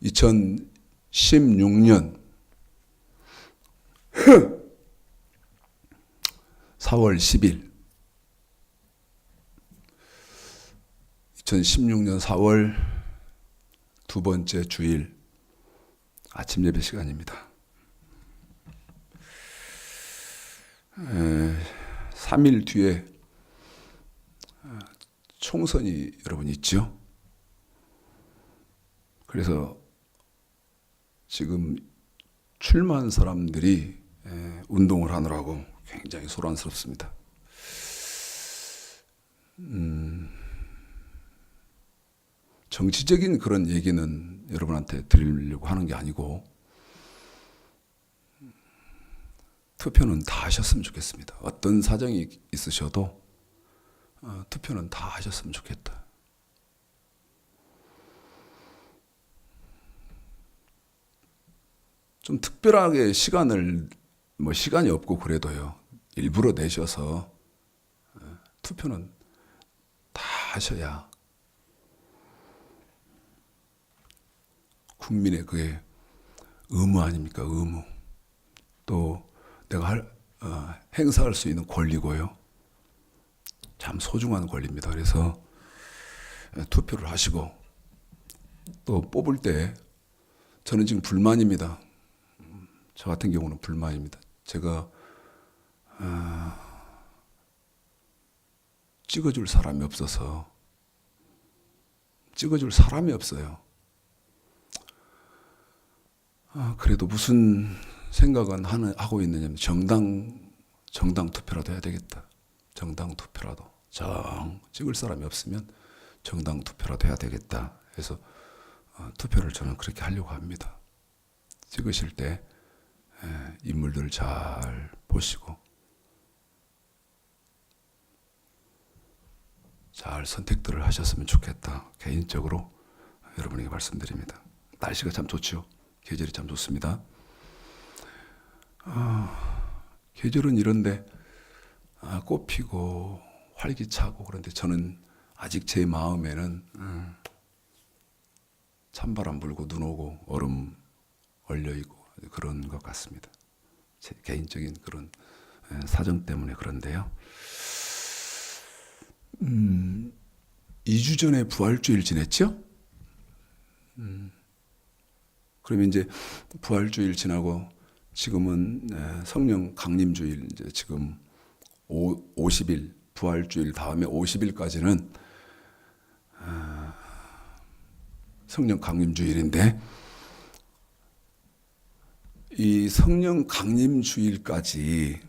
2016년 4월 10일 2016년 4월 두 번째 주일 아침 예배 시간입니다. 3일 뒤에 총선이 여러분 있죠? 그래서 지금 출마한 사람들이 운동을 하느라고 굉장히 소란스럽습니다. 정치적인 그런 얘기는 여러분한테 드리려고 하는 게 아니고 투표는 다 하셨으면 좋겠습니다. 어떤 사정이 있으셔도 투표는 다 하셨으면 좋겠다. 좀 특별하게 시간이 없고 그래도요, 일부러 내셔서 투표는 다 하셔야 국민의 그게 의무 아닙니까? 의무. 또 내가 행사할 수 있는 권리고요. 참 소중한 권리입니다. 그래서 투표를 하시고 또 뽑을 때 저는 지금 불만입니다. 저 같은 경우는 불만입니다. 제가 찍어줄 사람이 없어서 없어요. 그래도 무슨 생각은 하고 있느냐면 정당 투표라도 해야 되겠다. 정당 투표라도. 찍을 사람이 없으면 정당 투표라도 해야 되겠다. 해서 투표를 저는 그렇게 하려고 합니다. 찍으실 때 인물들 잘 보시고 잘 선택들을 하셨으면 좋겠다. 개인적으로 여러분에게 말씀드립니다. 날씨가 참 좋죠. 계절이 참 좋습니다. 계절은 이런데 꽃 피고 활기차고 그런데 저는 아직 제 마음에는 찬바람 불고 눈 오고 얼음 얼려있고 그런 것 같습니다. 제 개인적인 그런 사정 때문에 그런데요. 2주 전에 부활주일 지냈죠? 그러면 이제 부활주일 지나고 지금은 성령 강림주일, 이제 지금 50일, 부활주일 다음에 50일까지는 성령 강림주일인데, 이 성령 강림주일까지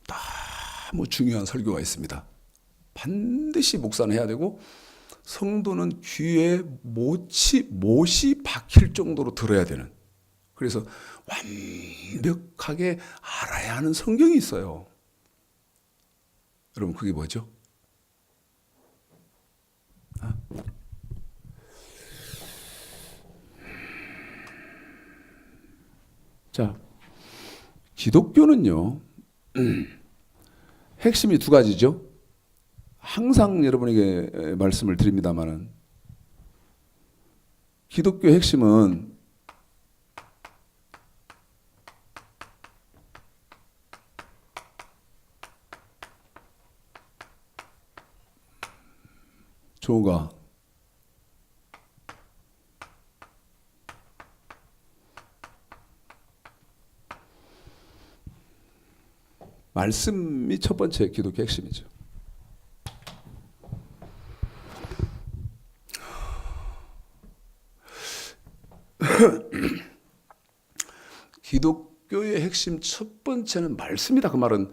너무 중요한 설교가 있습니다. 반드시 목사는 해야 되고 성도는 귀에 못이 박힐 정도로 들어야 되는, 그래서 완벽하게 알아야 하는 성경이 있어요. 여러분 그게 뭐죠? 자, 기독교는요, 핵심이 두 가지죠. 항상 여러분에게 말씀을 드립니다마는 기독교 핵심은 조가 말씀이 첫 번째 기독교 핵심이죠. 기독교의 핵심 첫 번째는 말씀이다. 그 말은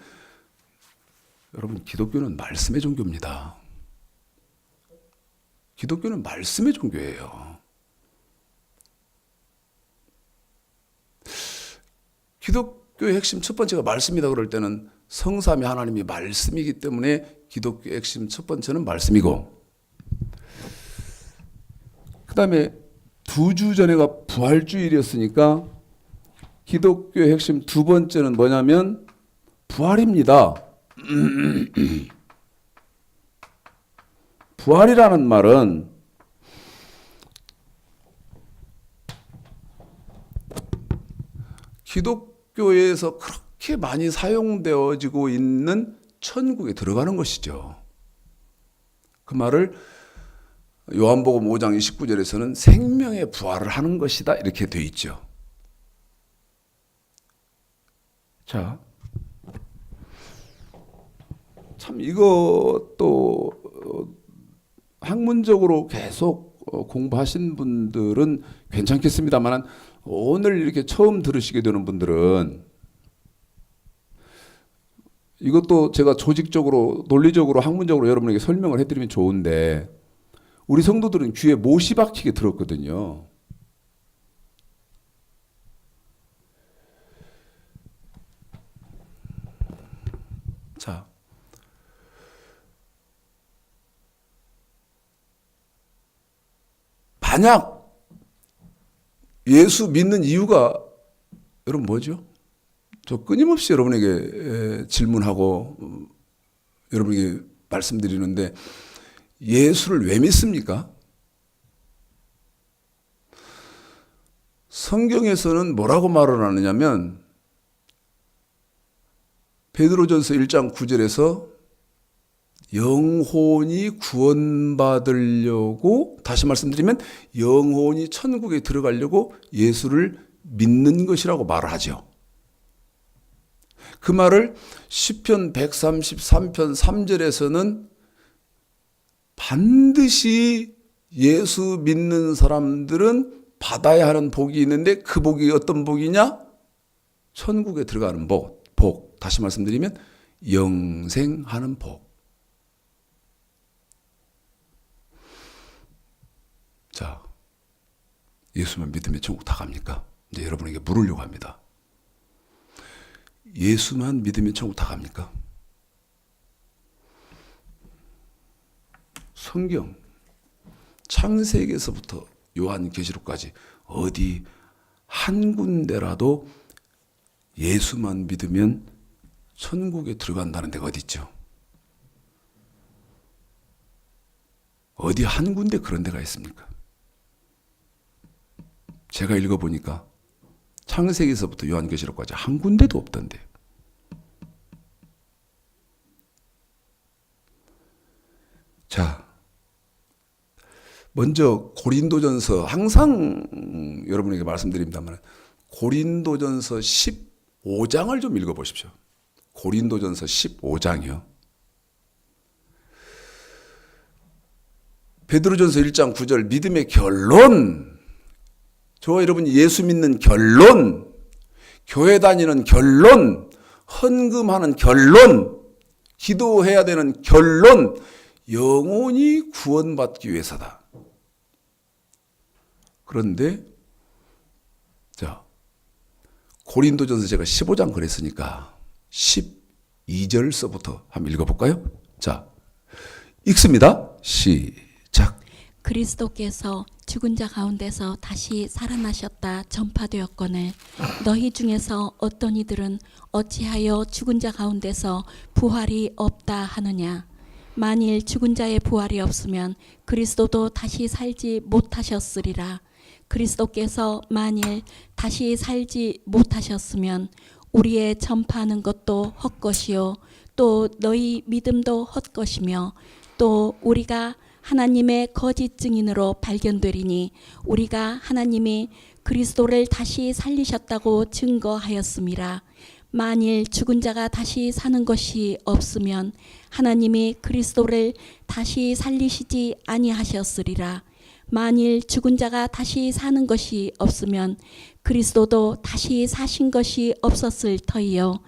여러분, 기독교는 말씀의 종교입니다. 기독교는 말씀의 종교예요. 기독교의 핵심 첫 번째가 말씀이다 그럴 때는 성삼위 하나님이 말씀이기 때문에 기독교의 핵심 첫 번째는 말씀이고, 그 다음에 2주 전에가 부활주일이었으니까 기독교의 핵심 두 번째는 뭐냐면 부활입니다. 부활이라는 말은 기독교에서 그렇게 많이 사용되어지고 있는 천국에 들어가는 것이죠. 그 말을 요한복음 5장 29절에서는 생명의 부활을 하는 것이다 이렇게 돼 있죠. 자, 참 이것도 학문적으로 계속 공부하신 분들은 괜찮겠습니다만 오늘 이렇게 처음 들으시게 되는 분들은 이것도 제가 조직적으로 논리적으로 학문적으로 여러분에게 설명을 해드리면 좋은데 우리 성도들은 귀에 못이 박히게 들었거든요. 자, 만약 예수 믿는 이유가 여러분 뭐죠? 저 끊임없이 여러분에게 질문하고 여러분에게 말씀드리는데 예수를 왜 믿습니까? 성경에서는 뭐라고 말을 하느냐면 베드로전서 1장 9절에서 영혼이 구원받으려고 다시 말씀드리면 영혼이 천국에 들어가려고 예수를 믿는 것이라고 말을 하죠. 그 말을 시편 133편 3절에서는 반드시 예수 믿는 사람들은 받아야 하는 복이 있는데 그 복이 어떤 복이냐? 천국에 들어가는 복. 다시 말씀드리면 영생하는 복. 자, 예수만 믿으면 천국 다 갑니까? 이제 여러분에게 물으려고 합니다. 예수만 믿으면 천국 다 갑니까? 성경 창세기에서부터 요한계시록까지 어디 한 군데라도 예수만 믿으면 천국에 들어간다는 데가 어디 있죠? 어디 한 군데 그런 데가 있습니까? 제가 읽어보니까 창세기에서부터 요한계시록까지 한 군데도 없던데. 자, 먼저 고린도전서 항상 여러분에게 말씀드립니다만 고린도전서 15장을 좀 읽어보십시오. 고린도전서 15장이요. 베드로전서 1장 9절 믿음의 결론, 저와 여러분이 예수 믿는 결론, 교회 다니는 결론, 헌금하는 결론, 기도해야 되는 결론, 영혼이 구원받기 위해서다. 그런데 자, 고린도전서 제가 15장 그랬으니까 12절서부터 한번 읽어볼까요? 자, 읽습니다. 시작. 그리스도께서 죽은 자 가운데서 다시 살아나셨다 전파되었거늘 너희 중에서 어떤 이들은 어찌하여 죽은 자 가운데서 부활이 없다 하느냐. 만일 죽은 자의 부활이 없으면 그리스도도 다시 살지 못하셨으리라. 그리스도께서 만일 다시 살지 못하셨으면 우리의 전파하는 것도 헛것이요 또 너희 믿음도 헛것이며 또 우리가 하나님의 거짓 증인으로 발견되리니 우리가 하나님이 그리스도를 다시 살리셨다고 증거하였음이라. 만일 죽은 자가 다시 사는 것이 없으면 하나님이 그리스도를 다시 살리시지 아니하셨으리라. 만일 죽은 자가 다시 사는 것이 없으면 그리스도도 다시 사신 것이 없었을 터이요.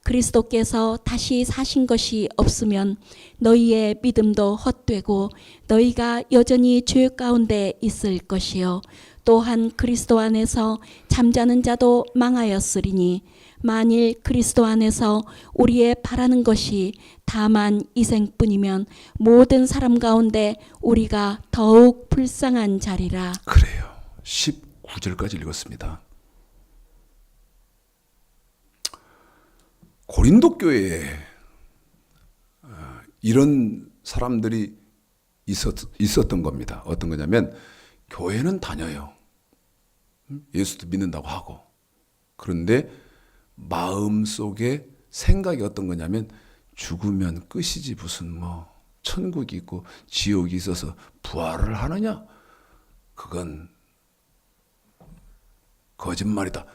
그리스도께서 다시 사신 것이 없으면 너희의 믿음도 헛되고 너희가 여전히 죄 가운데 있을 것이요. 또한 그리스도 안에서 잠자는 자도 망하였으리니 만일 그리스도 안에서 우리의 바라는 것이 다만 이생뿐이면 모든 사람 가운데 우리가 더욱 불쌍한 자리라. 그래요. 19절까지 읽었습니다. 고린도 교회에 이런 사람들이 있었던 겁니다. 어떤 거냐면 교회는 다녀요. 예수도 믿는다고 하고. 그런데 마음속에 생각이 어떤 거냐면 죽으면 끝이지 무슨 뭐 천국이 있고 지옥이 있어서 부활을 하느냐? 그건 거짓말이다.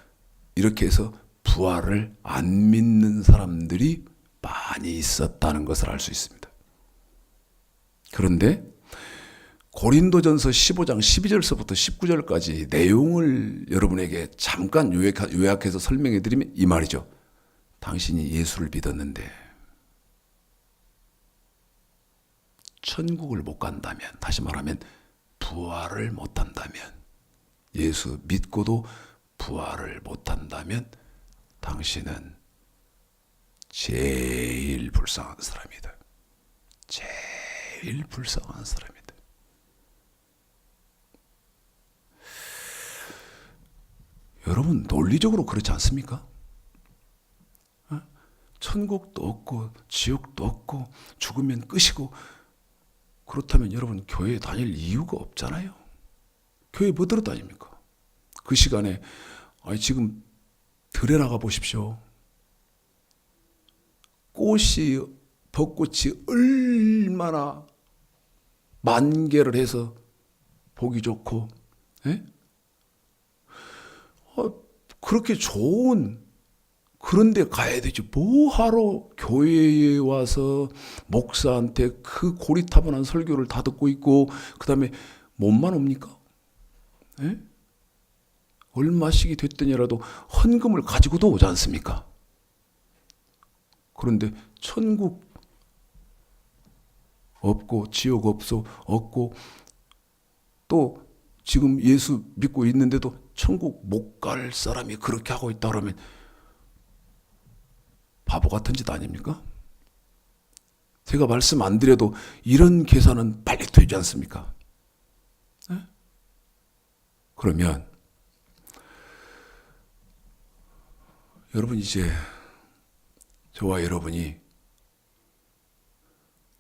이렇게 해서 부활을 안 믿는 사람들이 많이 있었다는 것을 알 수 있습니다. 그런데 고린도전서 15장 12절서부터 19절까지 내용을 여러분에게 잠깐 요약해서 설명해 드리면 이 말이죠. 당신이 예수를 믿었는데 천국을 못 간다면, 다시 말하면 부활을 못 한다면, 예수 믿고도 부활을 못 한다면 당신은 제일 불쌍한 사람이다. 제일 불쌍한 사람이다. 여러분 논리적으로 그렇지 않습니까? 천국도 없고 지옥도 없고 죽으면 끝이고 그렇다면 여러분 교회에 다닐 이유가 없잖아요. 교회 뭐 들어 다닙니까? 그 시간에 지금 들에 나가 보십시오. 벚꽃이 얼마나 만개를 해서 보기 좋고, 그렇게 좋은 그런 데 가야 되지. 뭐하러 교회에 와서 목사한테 그 고리타분한 설교를 다 듣고 있고 그 다음에 몸만 옵니까? 얼마씩이 됐더니라도 헌금을 가지고도 오지 않습니까? 그런데 천국 없고 지옥 없고 또 지금 예수 믿고 있는데도 천국 못 갈 사람이 그렇게 하고 있다 그러면 바보 같은 짓 아닙니까? 제가 말씀 안 드려도 이런 계산은 빨리 되지 않습니까? 그러면 여러분 이제 저와 여러분이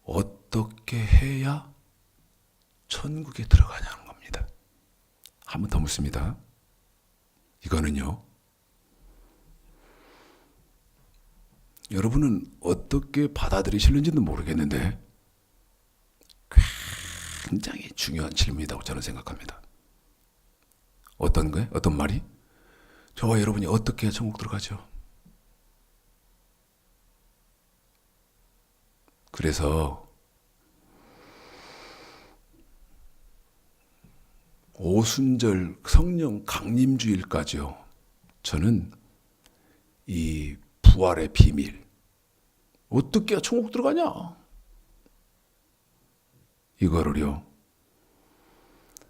어떻게 해야 천국에 들어가냐는 겁니다. 한 번 더 묻습니다. 이거는요, 여러분은 어떻게 받아들이실는지는 모르겠는데 굉장히 중요한 질문이라고 저는 생각합니다. 어떤 거예요? 어떤 말이? 저와 여러분이 어떻게 해야 천국 들어가죠? 그래서 오순절 성령 강림주일까지요, 저는 이 부활의 비밀, 어떻게 해야 천국 들어가냐, 이거를요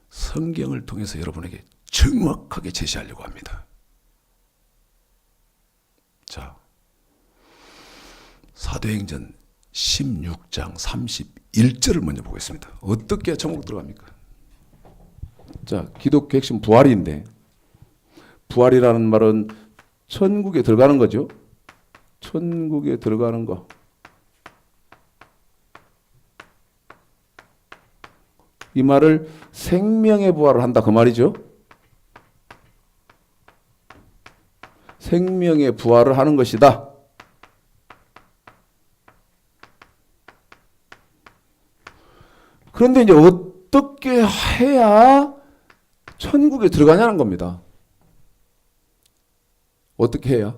성경을 통해서 여러분에게 정확하게 제시하려고 합니다. 자, 사도행전 16장 31절을 먼저 보겠습니다. 어떻게 해야 천국 들어갑니까? 자, 기독교 핵심 부활인데, 부활이라는 말은 천국에 들어가는 거죠. 천국에 들어가는 거. 이 말을 생명의 부활을 한다 그 말이죠. 생명의 부활을 하는 것이다. 그런데 이제 어떻게 해야 천국에 들어가냐는 겁니다. 어떻게 해야?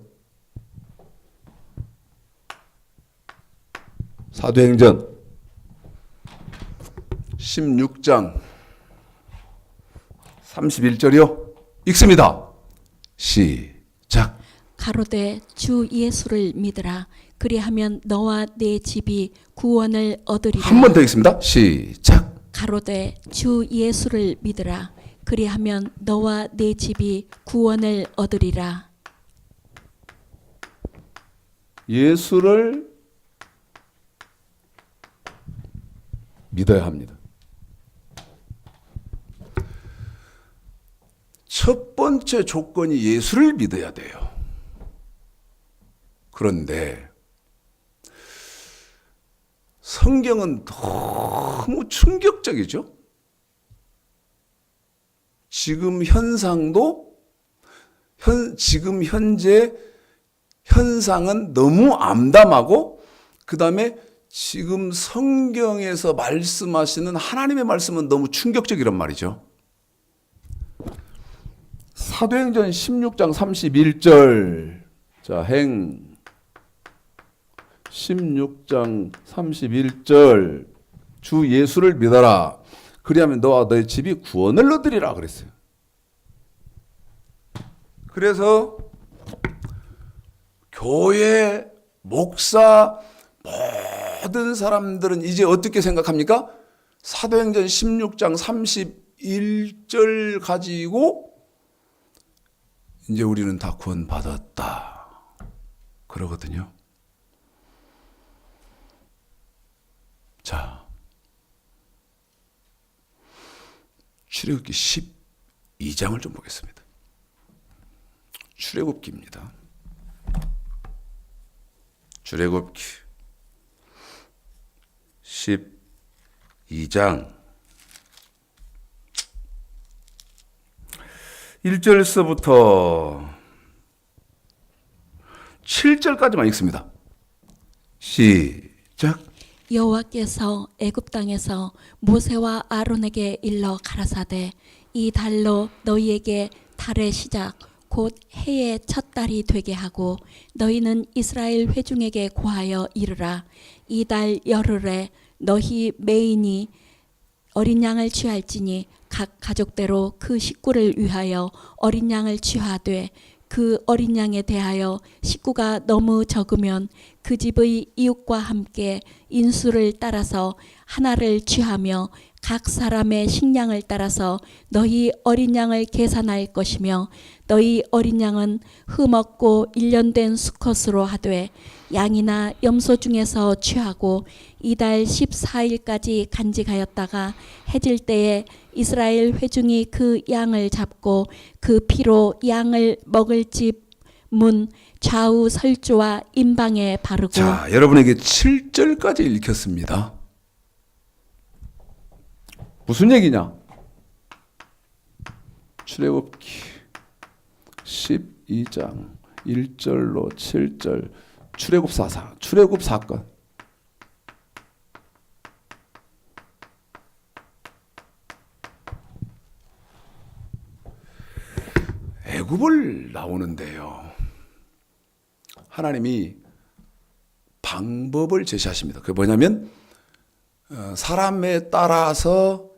사도행전 16장 31절이요. 읽습니다. 시작. 가로되 주 예수를 믿으라. 그리하면 너와 네 집이 구원을 얻으리라. 한 번 더 읽습니다. 시작. 가로되 주 예수를 믿으라. 그리하면 너와 네 집이 구원을 얻으리라. 예수를 믿어야 합니다. 첫 번째 조건이 예수를 믿어야 돼요. 그런데 성경은 너무 충격적이죠. 지금 현상도 지금 현재 현상은 너무 암담하고 그 다음에 지금 성경에서 말씀하시는 하나님의 말씀은 너무 충격적이란 말이죠. 사도행전 16장 31절. 자, 행 16장 31절. 주 예수를 믿어라. 그리하면 너와 너의 집이 구원을 얻으리라 그랬어요. 그래서 교회, 목사, 모든 사람들은 이제 어떻게 생각합니까? 사도행전 16장 31절 가지고 이제 우리는 다 구원받았다 그러거든요. 자, 출애굽기 12장을 좀 보겠습니다. 출애굽기입니다. 출애굽기 12장 1절서부터 7절까지만 읽습니다. 시작. 여호와께서 애굽 땅에서 모세와 아론에게 일러 가라사대 이 달로 너희에게 달의 시작 곧 해의 첫 달이 되게 하고 너희는 이스라엘 회중에게 고하여 이르라 이 달 열흘에 너희 매인이 어린 양을 취할지니 각 가족대로 그 식구를 위하여 어린 양을 취하되 그 어린 양에 대하여 식구가 너무 적으면 그 집의 이웃과 함께 인수를 따라서 하나를 취하며 각 사람의 식량을 따라서 너희 어린 양을 계산할 것이며 너희 어린 양은 흠없고 1년 된 수컷으로 하되 양이나 염소 중에서 취하고 이달 14일까지 간직하였다가 해질 때에 이스라엘 회중이 그 양을 잡고 그 피로 양을 먹을 집 문 좌우 설주와 임방에 바르고. 자, 여러분에게 7절까지 읽혔습니다. 무슨 얘기냐? 출애굽기 12장 1절로 7절 출애굽 사건. 애굽을 나오는데요. 하나님이 방법을 제시하십니다. 그게 뭐냐면 사람에 따라서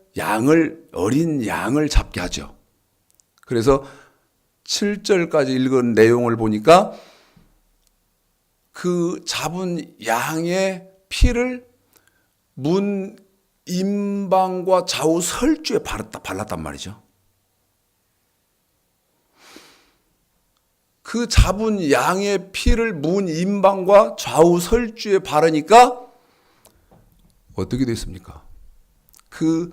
어린 양을 잡게 하죠. 그래서 7절까지 읽은 내용을 보니까 그 잡은 양의 피를 문 임방과 좌우 설주에 발랐단 말이죠. 그 잡은 양의 피를 문 임방과 좌우 설주에 바르니까 어떻게 됐습니까? 그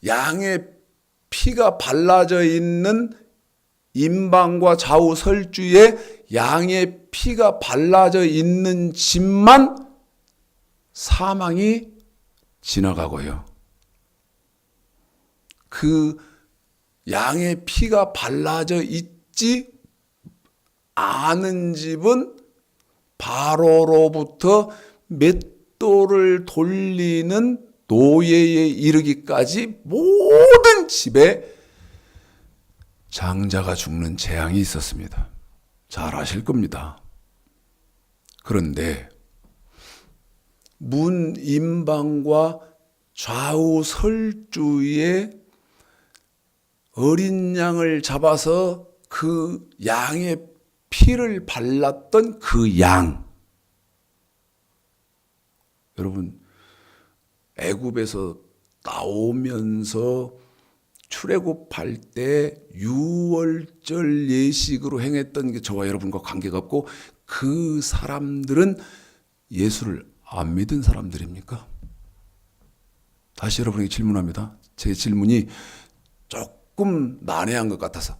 양의 피가 발라져 있는 임방과 좌우 설주에 양의 피가 발라져 있는 집만 사망이 지나가고요. 그 양의 피가 발라져 있지 않은 집은 바로로부터 맷돌을 돌리는 노예에 이르기까지 모든 집에 장자가 죽는 재앙이 있었습니다. 잘 아실 겁니다. 그런데 문 임방과 좌우 설주에 어린 양을 잡아서 그 양의 피를 발랐던 그 양. 여러분, 애굽에서 나오면서 출애굽할 때 유월절 예식으로 행했던 게 저와 여러분과 관계가 없고 그 사람들은 예수를 안 믿은 사람들입니까? 다시 여러분에게 질문합니다. 제 질문이 조금 난해한 것 같아서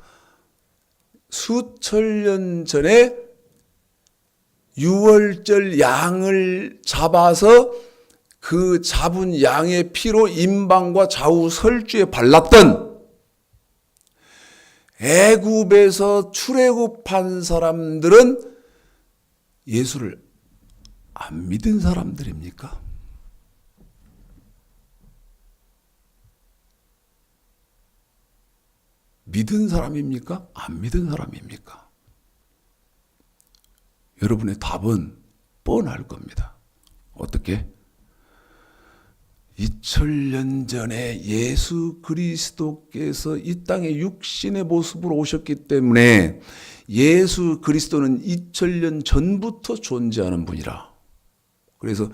수천 년 전에 유월절 양을 잡아서 그 잡은 양의 피로 임방과 좌우 설주에 발랐던 애굽에서 출애굽한 사람들은 예수를 안 믿은 사람들입니까? 믿은 사람입니까? 안 믿은 사람입니까? 여러분의 답은 뻔할 겁니다. 어떻게? 2000년 전에 예수 그리스도께서 이 땅에 육신의 모습으로 오셨기 때문에 예수 그리스도는 2000년 전부터 존재하는 분이라. 그래서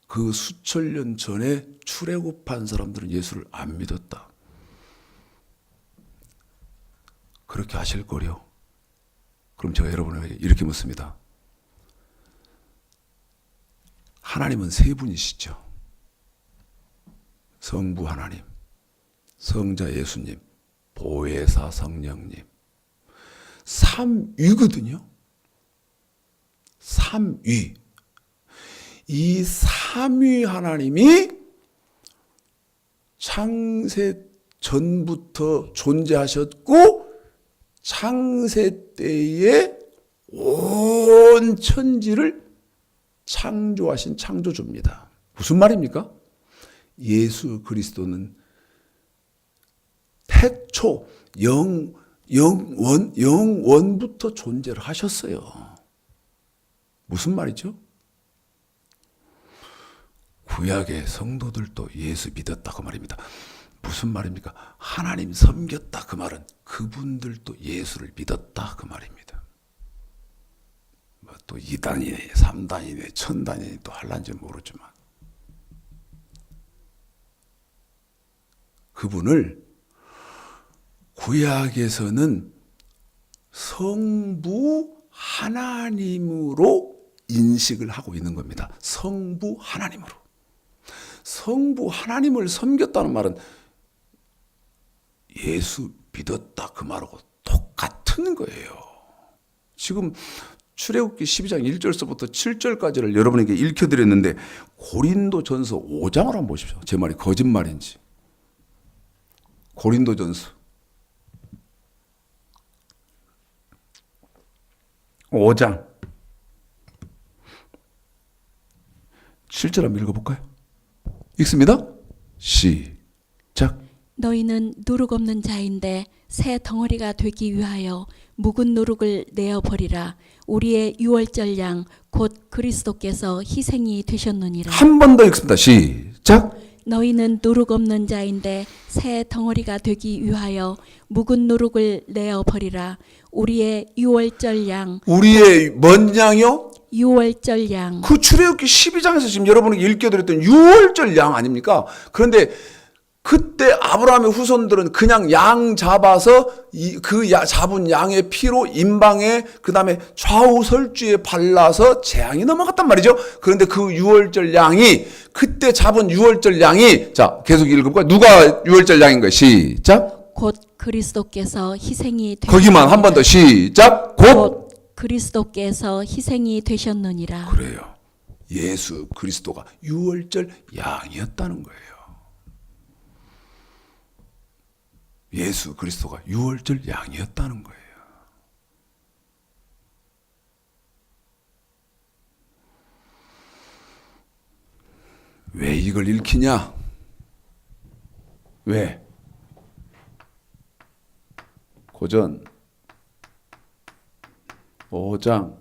그 수천 년 전에 출애굽한 사람들은 예수를 안 믿었다. 그렇게 하실 거요. 그럼 제가 여러분에게 이렇게 묻습니다. 하나님은 세 분이시죠. 성부 하나님, 성자 예수님, 보혜사 성령님. 삼위거든요. 삼위. 이 삼위 하나님이 창세 전부터 존재하셨고 창세 때에 온 천지를 창조하신 창조주입니다. 무슨 말입니까? 예수 그리스도는 태초 영원부터 존재를 하셨어요. 무슨 말이죠? 구약의 성도들도 예수 믿었다 그 말입니다. 무슨 말입니까? 하나님 섬겼다 그 말은 그분들도 예수를 믿었다 그 말입니다. 또 2단이네 3단이네 1000단이네 또 할란지 모르지만 그분을 구약에서는 성부 하나님으로 인식을 하고 있는 겁니다. 성부 하나님으로. 성부 하나님을 섬겼다는 말은 예수 믿었다 그 말하고 똑같은 거예요. 지금 출애굽기 12장 1절서부터 7절까지를 여러분에게 읽혀드렸는데 고린도전서 5장을 한번 보십시오. 제 말이 거짓말인지. 고린도전서 5장 7절 한번 읽어볼까요? 읽습니다. 시작. 너희는 누룩 없는 자인데 새 덩어리가 되기 위하여 묵은 누룩을 내어버리라. 우리의 유월절 양 곧 그리스도께서 희생이 되셨느니라. 한 번 더 읽습니다. 시작. 너희는 누룩 없는 자인데 새 덩어리가 되기 위하여 묵은 누룩을 내어버리라. 우리의 유월절 양 우리의 뭔 양이요? 유월절 양 그 출애굽기 12장에서 지금 여러분에게 읽혀드렸던 유월절 양 아닙니까? 그런데 그때 아브라함의 후손들은 그냥 양 잡아서 그 잡은 양의 피로 임방에 그다음에 좌우 설주에 발라서 재앙이 넘어갔단 말이죠. 그런데 그 유월절 양이 그때 잡은 유월절 양이 자 계속 읽어볼까요? 누가 유월절 양인 거예요? 시작. 곧 그리스도께서 희생이 거기만 한 번 더 시작. 곧 그리스도께서 희생이 되셨느니라. 그래요. 예수 그리스도가 유월절 양이었다는 거예요. 예수 그리스도가 유월절 양이었다는 거예요. 왜 이걸 읽히냐? 왜? 고전 5장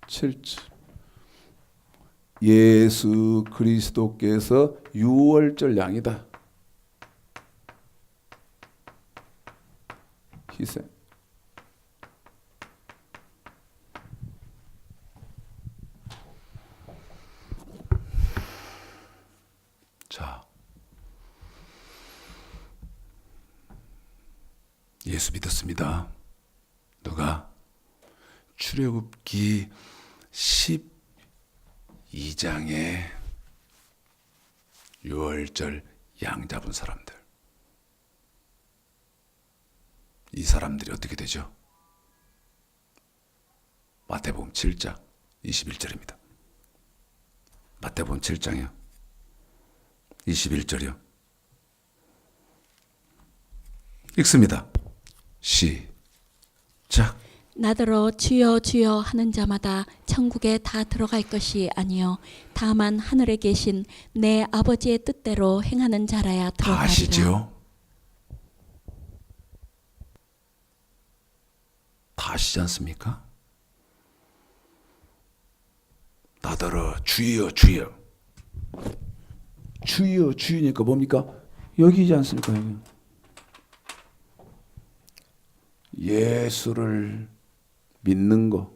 7절 예수 그리스도께서 유월절 양이다. 희생. 자, 예수 믿었습니다. 누가? 출애굽기 12장에 유월절 양 잡은 사람들. 이 사람들이 어떻게 되죠? 마태복음 7장 21절입니다. 마태복음 7장이요. 21절이요. 읽습니다. 시작. 나더러 주여 주여 하는 자마다 천국에 다 들어갈 것이 아니요 다만 하늘에 계신 내 아버지의 뜻대로 행하는 자라야 다 들어가리라. 아시죠? 다 아시지 않습니까? 나더러 주여 주여. 주여 주여니까 뭡니까? 여기지 않습니까? 여기. 예수를 믿는 거.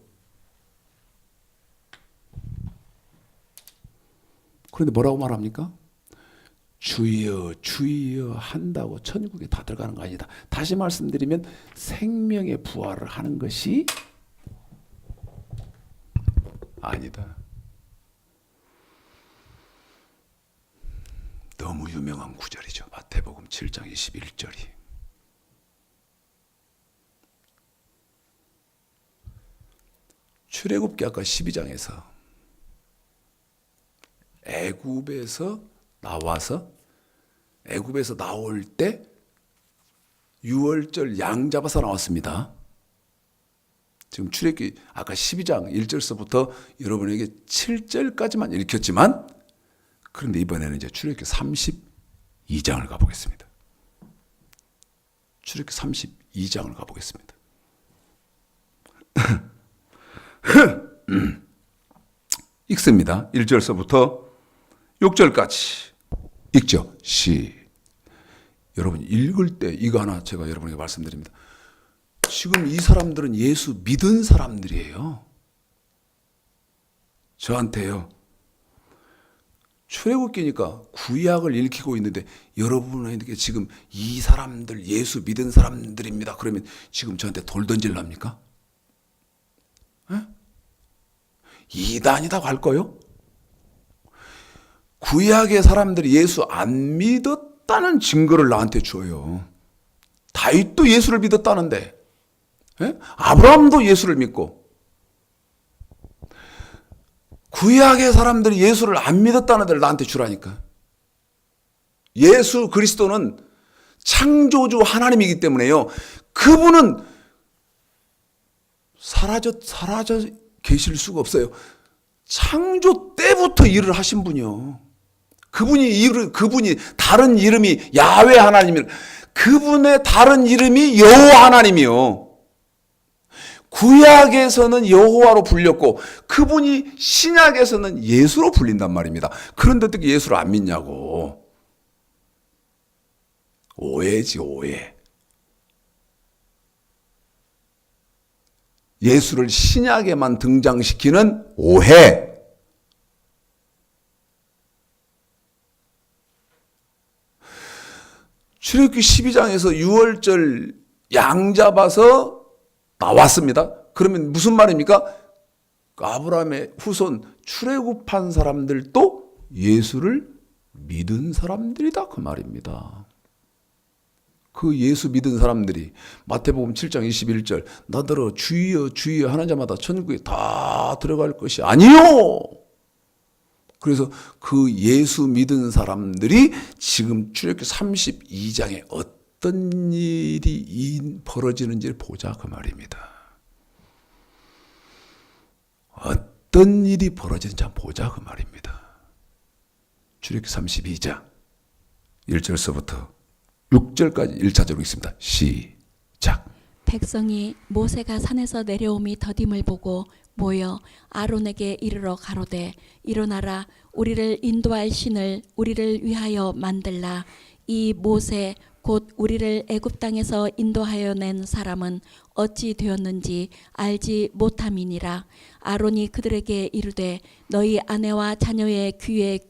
그런데 뭐라고 말합니까? 주여 주여 한다고 천국에 다 들어가는 거 아니다. 다시 말씀드리면 생명의 부활을 하는 것이 아니다. 너무 유명한 구절이죠. 마태복음 7장 21절이. 출애굽기 아까 12장에서 애굽에서 나올 때 유월절 양 잡아서 나왔습니다. 지금 출애굽기 아까 12장 1절서부터 여러분에게 7절까지만 읽혔지만 그런데 이번에는 이제 출애굽기 32장을 가보겠습니다. 출애굽기 32장을 가보겠습니다. 읽습니다. 1절서부터 6절까지 읽죠. 여러분 읽을 때 이거 하나 제가 여러분에게 말씀드립니다. 지금 이 사람들은 예수 믿은 사람들이에요. 저한테요. 출애굽기니까 구약을 읽히고 있는데 여러분에게 지금 이 사람들 예수 믿은 사람들입니다. 그러면 지금 저한테 돌 던질랍니까? 이단이라고 할 거요? 구약의 사람들이 예수 안 믿었다는 증거를 나한테 줘요. 다윗도 예수를 믿었다는데, 아브라함도 예수를 믿고, 구약의 사람들이 예수를 안 믿었다는 데를 나한테 주라니까. 예수 그리스도는 창조주 하나님이기 때문에요. 그분은 사라져 계실 수가 없어요. 창조 때부터 일을 하신 분이요. 그분이 다른 이름이 야훼 하나님이요. 그분의 다른 이름이 여호와 하나님이요. 구약에서는 여호와로 불렸고 그분이 신약에서는 예수로 불린단 말입니다. 그런데 어떻게 예수를 안 믿냐고. 오해지 오해. 예수를 신약에만 등장시키는 오해. 출애굽기 12장에서 유월절 양 잡아서 나왔습니다. 그러면 무슨 말입니까? 아브라함의 후손 출애굽한 사람들도 예수를 믿은 사람들이다 그 말입니다. 그 예수 믿은 사람들이 마태복음 7장 21절 나더러 주여 주여 하는 자마다 천국에 다 들어갈 것이 아니요. 그래서 그 예수 믿은 사람들이 지금 출애굽기 32장에 어떤 일이 벌어지는지를 보자 그 말입니다. 어떤 일이 벌어지는지 한번 보자 그 말입니다. 출애굽기 32장 1절서부터 6절까지 1차적으로 읽습니다. 시작. 백성이 모세가 산에서 내려옴이 더딤을 보고 모여 아론에게 이르러 가로되 일어나라 우리를 인도할 신을 우리를 위하여 만들라. 이 모세 곧 우리를 애굽 땅에서 인도하여 낸 사람은 어찌 되었는지 알지 못함이니라. 아론이 그들에게 이르되 너희 아내와 자녀의 귀에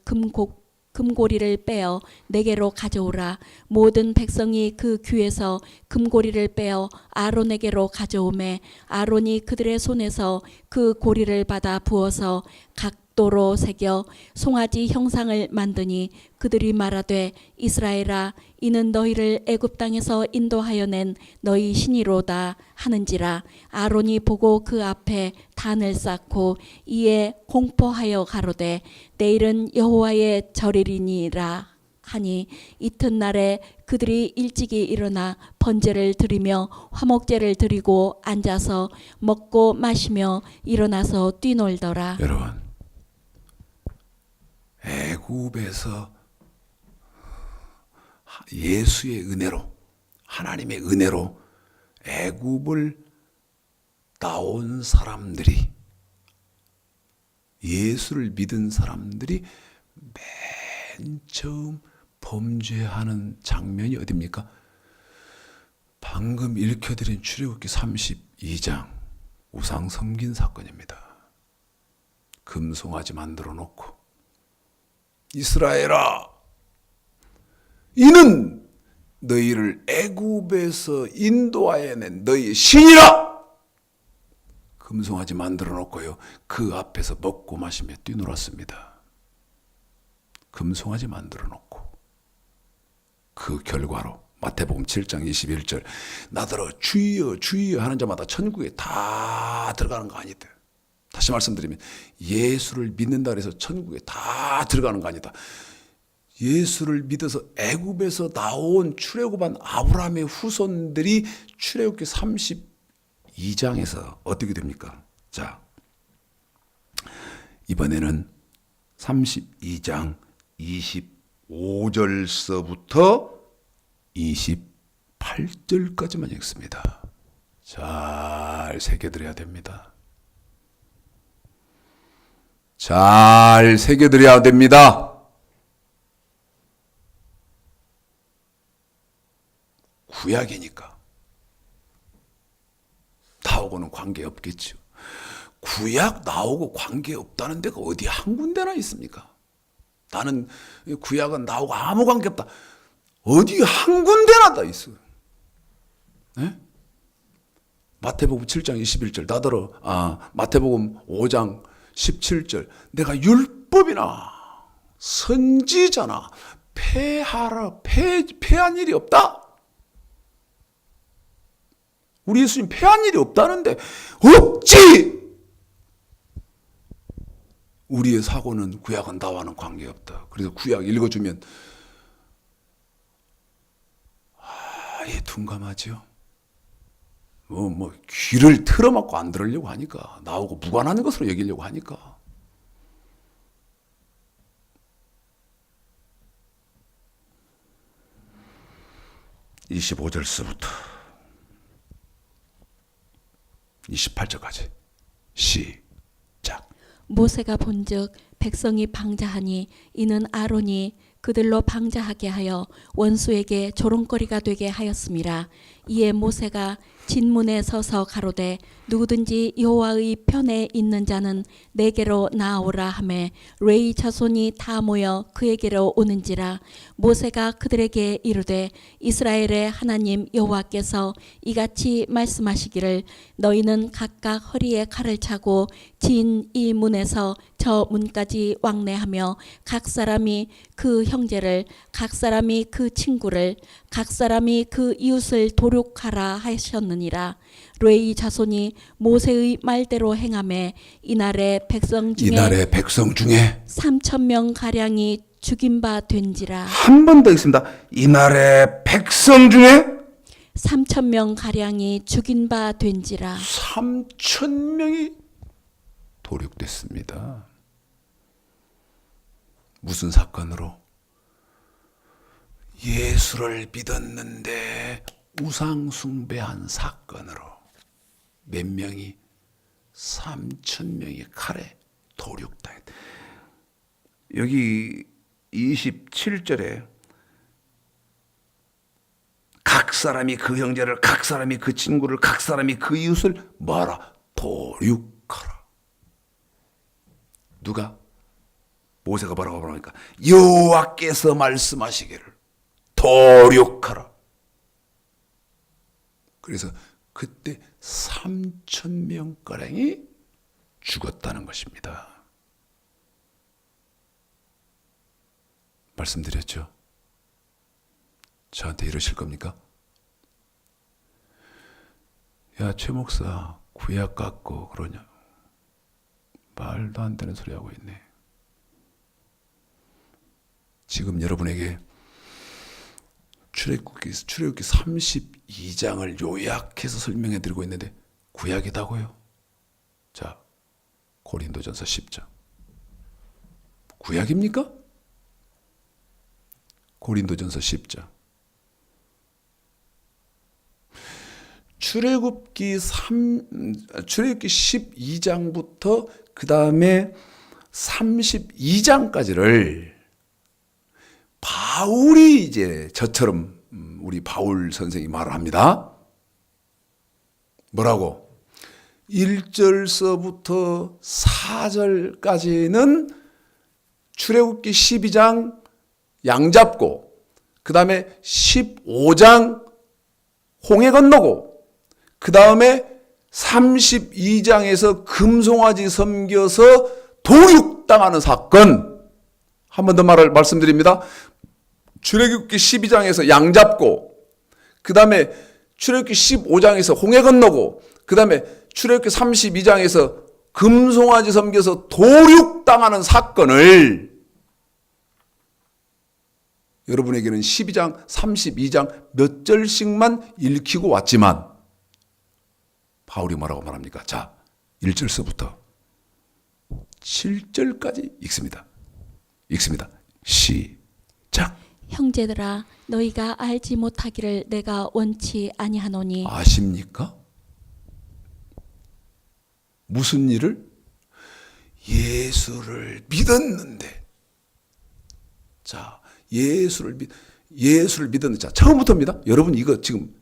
금고리를 빼어 내게로 가져오라. 모든 백성이 그 귀에서 금고리를 빼어 아론에게로 가져오매 아론이 그들의 손에서 그 고리를 받아 부어서 각도로 새겨 송아지 형상을 만드니 그들이 말하되 이스라엘아 이는 너희를 애굽 땅에서 인도하여 낸 너희 신이로다 하는지라. 아론이 보고 그 앞에 단을 쌓고 이에 공포하여 가로되 내일은 여호와의 절이니라 하니 이튿날에 그들이 일찍이 일어나 번제를 드리며 화목제를 드리고 앉아서 먹고 마시며 일어나서 뛰놀더라. 여러분, 애굽에서 예수의 은혜로, 하나님의 은혜로 애굽을 나온 사람들이, 예수를 믿은 사람들이 맨 처음 범죄하는 장면이 어디입니까? 방금 읽혀드린 출애굽기 32장 우상 섬긴 사건입니다. 금송아지 만들어 놓고, 이스라엘아, 이는 너희를 애굽에서 인도하여 낸 너희의 신이라. 금송아지 만들어 놓고요, 그 앞에서 먹고 마시며 뛰놀았습니다. 금송아지 만들어 놓고, 그 결과로 마태복음 7장 21절 나더러 주여 주여 하는 자마다 천국에 다 들어가는 거 아니다. 다시 말씀드리면 예수를 믿는다 그래서 천국에 다 들어가는 거 아니다. 예수를 믿어서 애굽에서 나온 출애굽한 아브라함의 후손들이 출애굽기 32장에서 어떻게 됩니까? 자, 이번에는 32장 25절서부터 28절까지만 읽습니다. 잘 새겨드려야 됩니다. 잘 새겨드려야 됩니다. 구약이니까 나오고는 관계없겠죠. 구약 나오고 관계없다는 데가 어디 한 군데나 있습니까? 나는 구약은 나오고 아무 관계없다. 어디 한 군데나 다 있어. 네? 마태복음 7장 21절 나더러 마태복음 5장 17절 내가 율법이나 선지자나 패한 일이 없다. 우리 예수님 패한 일이 없다는데 없지. 우리의 사고는 구약은 나와는 관계없다. 그래서 구약 읽어주면 아예 둔감하죠. 뭐 귀를 틀어막고 안 들으려고 하니까, 나오고 무관한 것으로 여기려고 하니까. (25절서부터) 28절까지 시작. 모세가 본즉 백성이 방자하니 이는 아론이 그들로 방자하게 하여 원수에게 조롱거리가 되게 하였음이라. 이에 모세가 진문에 서서 가로되 누구든지 여호와의 편에 있는 자는 내게로 나아오라 하매 레위 자손이 다 모여 그에게로 오는지라. 모세가 그들에게 이르되 이스라엘의 하나님 여호와께서 이같이 말씀하시기를 너희는 각각 허리에 칼을 차고 진 이 문에서 저 문까지 왕래하며 각 사람이 그 형제를, 각 사람이 그 친구를, 각 사람이 그 이웃을 도륙하라 하셨느니라. 레위 자손이 모세의 말대로 행하매 이날에 백성 중에 3,000명 가량이 죽인 바 된지라. 한 번 더 읽습니다. 이날의 백성 중에 3,000명 가량이 죽인 바 된지라. 3,000명이 도륙됐습니다. 무슨 사건으로? 예수를 믿었는데 우상 숭배한 사건으로 몇 명이 3,000명이 칼에 도륙당했다. 여기 27절에 각 사람이 그 형제를, 각 사람이 그 친구를, 각 사람이 그 이웃을 뭐하라? 도륙하라. 누가? 모세가 뭐라고 그러니까 여호와께서 말씀하시기를 도륙하라. 그래서 그때 3,000명가량이 죽었다는 것입니다. 말씀드렸죠? 저한테 이러실 겁니까? 야, 최 목사 구약 갖고 그러냐? 말도 안 되는 소리 하고 있네. 지금 여러분에게 출애굽기 32장을 요약해서 설명해 드리고 있는데 구약이다고요? 자, 고린도전서 10장. 구약입니까? 고린도전서 10장. 출애굽기 12장부터 그 다음에 32장까지를 바울이 이제 저처럼 우리 바울 선생이 말을 합니다. 뭐라고? 1절서부터 4절까지는 출애굽기 12장 양 잡고 그 다음에 15장 홍해 건너고 그 다음에 32장에서 금송아지 섬겨서 도륙당하는 사건 한 번 더 말씀드립니다. 출애굽기 12장에서 양 잡고 그 다음에 출애굽기 15장에서 홍해 건너고 그 다음에 출애굽기 32장에서 금송아지 섬겨서 도륙당하는 사건을 여러분에게는 12장, 32장 몇 절씩만 읽히고 왔지만 바울이 뭐라고 말합니까? 자, 1절서부터 7절까지 읽습니다. 시작. 형제들아 너희가 알지 못하기를 내가 원치 아니하노니 아십니까? 무슨 일을? 예수를 믿었는데. 자, 예수를 믿었는데. 자, 처음부터입니다. 여러분 이거 지금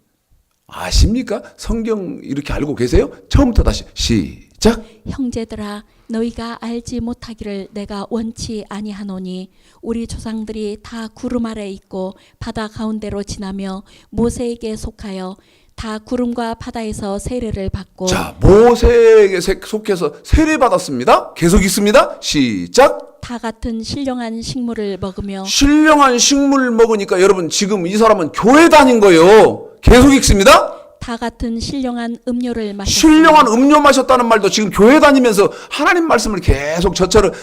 아십니까? 성경 이렇게 알고 계세요? 처음부터 다시 시작. 형제들아 너희가 알지 못하기를 내가 원치 아니하노니 우리 조상들이 다 구름 아래 있고 바다 가운데로 지나며 모세에게 속하여 다 구름과 바다에서 세례를 받고. 자, 모세에게 속해서 세례 받았습니다. 계속 있습니다. 시작. 다 같은 신령한 식물을 먹으며. 신령한 식물 먹으니까 여러분 지금 이 사람은 교회 다닌 거예요. 계속 읽습니다. 다 같은 신령한 음료를 마셨으니. 신령한 음료 마셨다는 말도 지금 교회 다니면서 하나님 말씀을 계속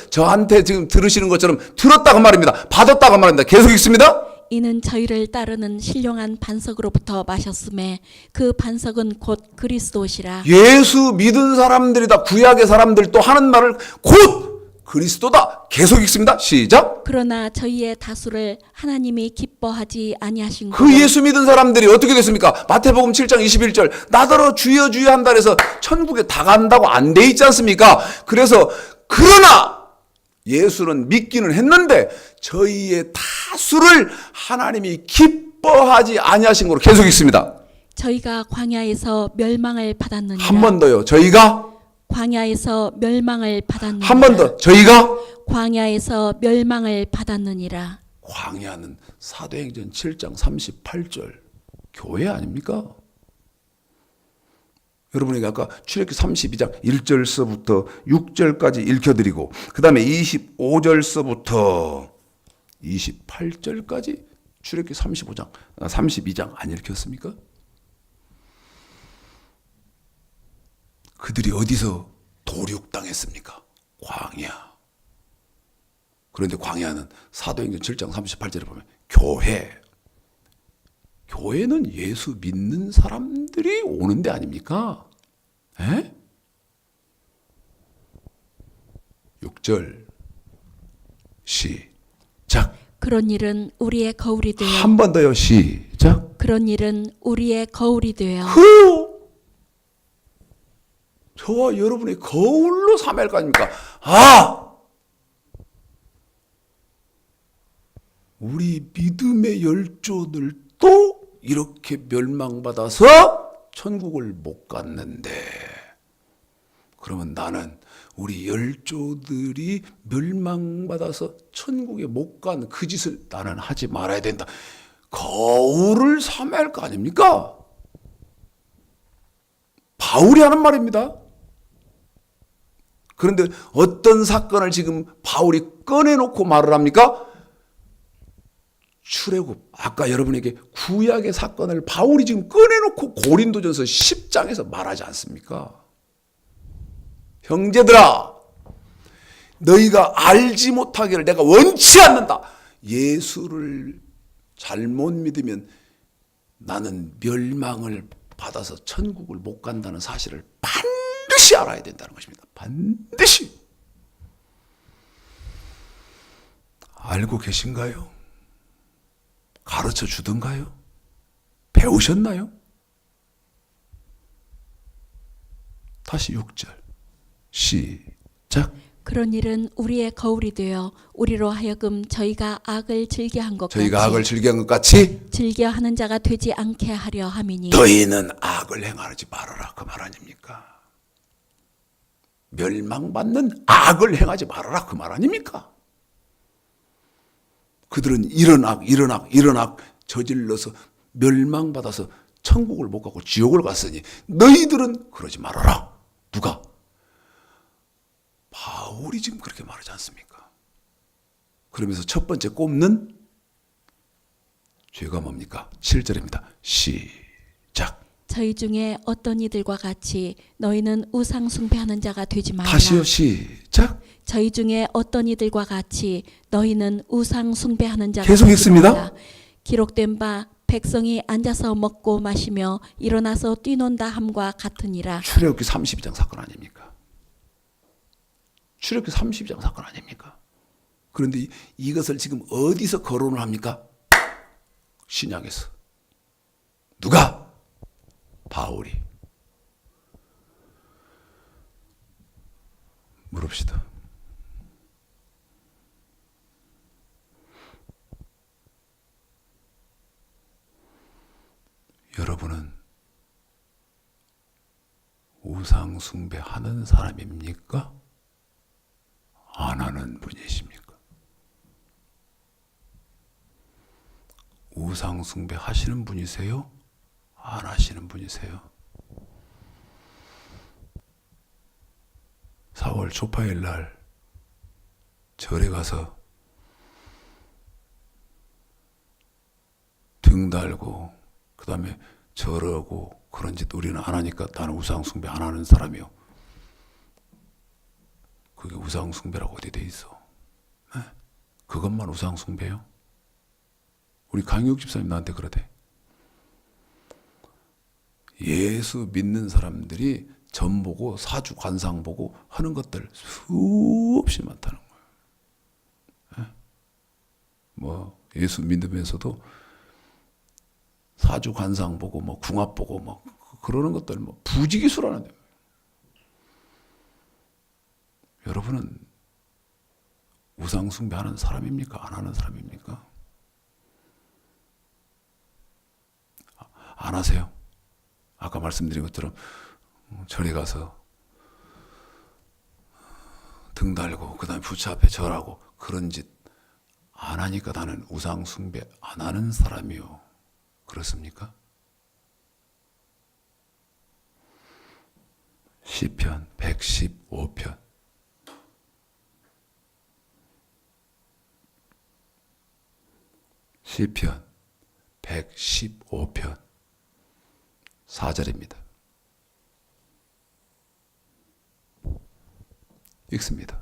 저한테 지금 들으시는 것처럼 들었다고 말입니다. 받았다고 말입니다. 계속 읽습니다. 이는 저희를 따르는 신령한 반석으로부터 마셨음에 그 반석은 곧 그리스도시라. 예수 믿은 사람들이다. 구약의 사람들 또 하는 말을 곧 그리스도다. 계속 읽습니다. 시작. 그러나 저희의 다수를 하나님이 기뻐하지 아니하신 그 예수 믿은 사람들이 어떻게 됐습니까? 마태복음 7장 21절 나더러 주여 주여 한다 해서 천국에 다 간다고 안 돼 있지 않습니까? 그래서 그러나 예수는 믿기는 했는데 저희의 다수를 하나님이 기뻐하지 아니하신 거로 계속 읽습니다. 저희가 광야에서 멸망을 받았느니라. 한 번 더요. 저희가 광야에서 멸망을 받았느니라. 한 번 더. 저희가 광야에서 멸망을 받았느니라. 광야는 사도행전 7장 38절 교회 아닙니까? 여러분에게 아까 출애굽기 32장 1절서부터 6절까지 읽혀드리고 그 다음에 25절서부터 28절까지 출애굽기 32장 안 읽혔습니까? 그들이 어디서 도륙당했습니까? 광야. 그런데 광야는 사도행전 7장 38절에 보면 교회는 예수 믿는 사람들이 오는 데 아닙니까? 에? 6절 시작. 그런 일은 우리의 거울이 되어. 한 번 더요. 시작. 그런 일은 우리의 거울이 되어. 저와 여러분의 거울로 삼을 거 아닙니까? 아! 우리 믿음의 열조들도 이렇게 멸망받아서 천국을 못 갔는데 그러면 나는 우리 열조들이 멸망받아서 천국에 못 간 그 짓을 나는 하지 말아야 된다. 거울을 삼아야 할 거 아닙니까? 바울이 하는 말입니다. 그런데 어떤 사건을 지금 바울이 꺼내놓고 말을 합니까? 출애굽. 아까 여러분에게 구약의 사건을 바울이 지금 꺼내놓고 고린도전서 10장에서 말하지 않습니까? 형제들아, 너희가 알지 못하기를 내가 원치 않는다. 예수를 잘못 믿으면 나는 멸망을 받아서 천국을 못 간다는 사실을 반드시 알아야 된다는 것입니다. 반드시. 알고 계신가요? 가르쳐 주던가요? 배우셨나요? 다시 6절 시작. 그런 일은 우리의 거울이 되어 우리로 하여금 저희가 악을 즐겨한 것 저희가 같이 악을 즐겨한 것 같이 즐겨하는 자가 되지 않게 하려 함이니 너희는 악을 행하지 말아라, 그 말 아닙니까? 멸망받는 악을 행하지 말아라, 그 말 아닙니까? 그들은 이런 악 저질러서 멸망받아서 천국을 못 가고 지옥을 갔으니 너희들은 그러지 말아라. 누가? 바울이 지금 그렇게 말하지 않습니까? 그러면서 첫 번째 꼽는 죄가 뭡니까? 7절입니다. 시작. 저희 중에 어떤 이들과 같이 너희는 우상 숭배하는 자가 되지 말라. 다시요. 시작. 저희 중에 어떤 이들과 같이 너희는 우상 숭배하는 자가 계속 되지 읽습니다. 말라. 기록된 바 백성이 앉아서 먹고 마시며 일어나서 뛰논다 함과 같으니라. 출애굽기 32장 사건 아닙니까? 출애굽기 32장 사건 아닙니까? 그런데 이것을 지금 어디서 거론을 합니까? 신약에서. 누가? 바울이. 물읍시다. 여러분은 우상 숭배하는 사람입니까? 안 하는 분이십니까? 우상 숭배 하시는 분이세요? 안 하시는 분이세요? 4월 초파일 날 절에 가서 등 달고 그 다음에 절하고 그런 짓 우리는 안 하니까 나는 우상 숭배 안 하는 사람이요. 그게 우상 숭배라고 어디 돼 있어? 네? 그것만 우상 숭배요? 우리 강육 집사님 나한테 그러대. 예수 믿는 사람들이 점 보고 사주 관상 보고 하는 것들 수없이 많다는 거예요. 네? 뭐 예수 믿으면서도 사주 관상 보고 뭐 궁합 보고 뭐 그러는 것들 뭐 부지기수라는 거예요. 여러분은 우상 숭배하는 사람입니까? 안 하는 사람입니까? 안 하세요? 아까 말씀드린 것처럼 절에 가서 등 달고 그 다음에 부처 앞에 절하고 그런 짓 안 하니까 나는 우상 숭배 안 하는 사람이요. 그렇습니까? 시편 115편 시편 115편 4절입니다. 읽습니다.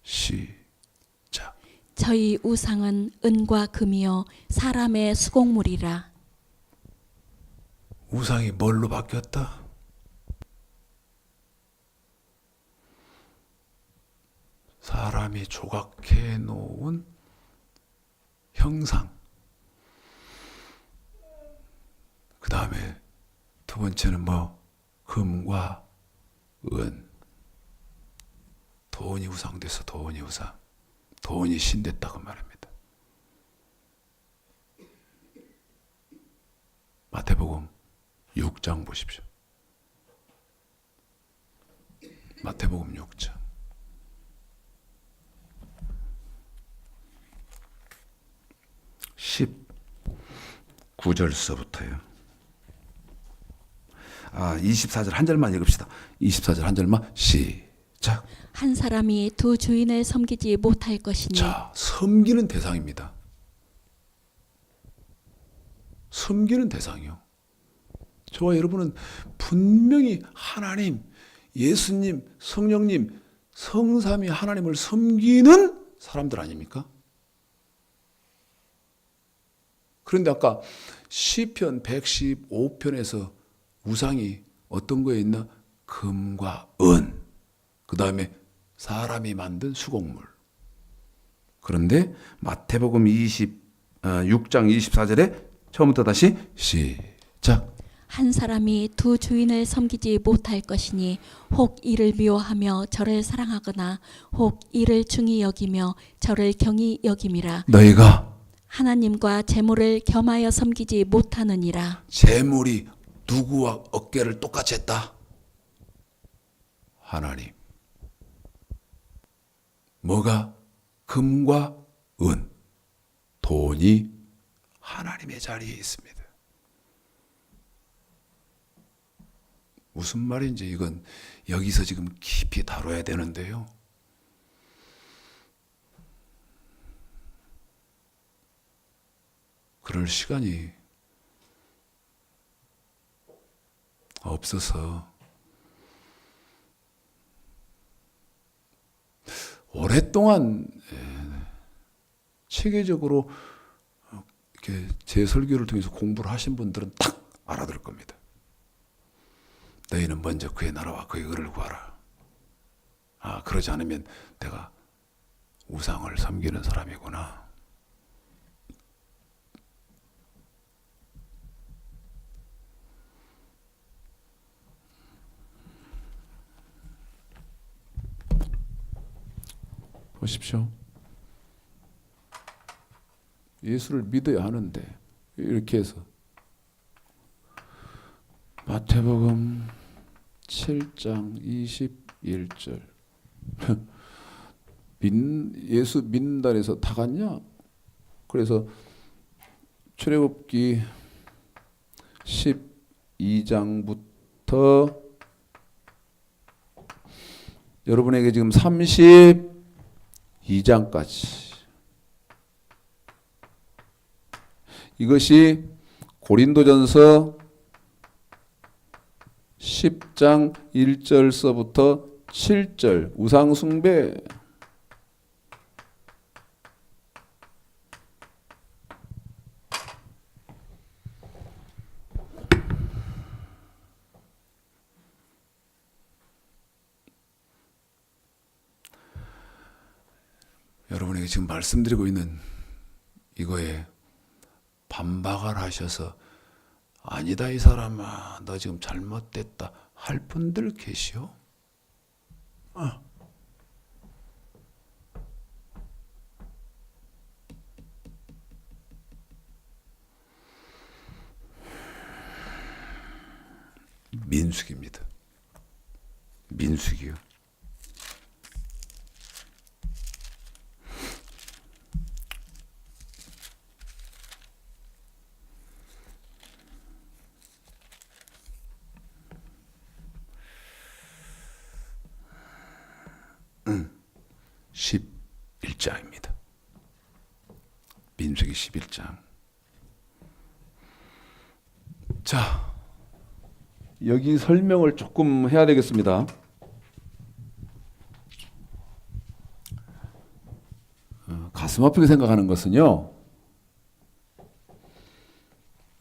시작. 저희 우상은 은과 금이요 사람의 수공물이라. 우상이 뭘로 바뀌었다? 사람이 조각해 놓은 형상. 그 다음에 두 번째는 뭐? 금과 은. 돈이 우상돼서 돈이 우상. 돈이 신됐다고 말합니다. 마태복음 6장 보십시오. 마태복음 6장. (10) 9절서부터요. 24절 한 절만 읽읍시다. 24절 한 절만 시작. 한 사람이 두 주인을 섬기지 못할 것이니. 자, 섬기는 대상입니다. 섬기는 대상이요. 저와 여러분은 분명히 하나님, 예수님, 성령님, 성삼위 하나님을 섬기는 사람들 아닙니까? 그런데 아까 시편 115편에서 우상이 어떤 거에 있나? 금과 은, 그 다음에 사람이 만든 수곡물. 그런데 마태복음 6장 24절에 처음부터 다시 시작. 한 사람이 두 주인을 섬기지 못할 것이니 혹 이를 미워하며 저를 사랑하거나 혹 이를 중히 여기며 저를 경히 여김이라. 너희가 하나님과 재물을 겸하여 섬기지 못하느니라. 재물이 누구와 어깨를 똑같이 했다? 하나님. 뭐가? 금과 은, 돈이 하나님의 자리에 있습니다. 무슨 말인지 이건 여기서 지금 깊이 다뤄야 되는데요. 그럴 시간이 없어서 오랫동안 체계적으로 이렇게 제 설교를 통해서 공부를 하신 분들은 딱 알아들 겁니다. 너희는 먼저 그의 나라와 그의 의를 구하라. 아, 그러지 않으면 내가 우상을 섬기는 사람이구나. 보십시오. 예수를 믿어야 하는데 이렇게 해서 마태복음 7장 21절 예수 믿는다 해서 다 갔냐? 그래서 출애굽기 12장부터 여러분에게 지금 32장까지 이것이 고린도전서 10장 1절서부터 7절 우상숭배. 여러분에게 지금 말씀드리고 있는 이거에 반박을 하셔서 아니다 이 사람아 너 지금 잘못됐다 할 분들 계시오? 민수기입니다. 민수기요. 응. 11장입니다. 민수기 11장. 자, 여기 설명을 조금 해야 되겠습니다. 가슴 아프게 생각하는 것은요.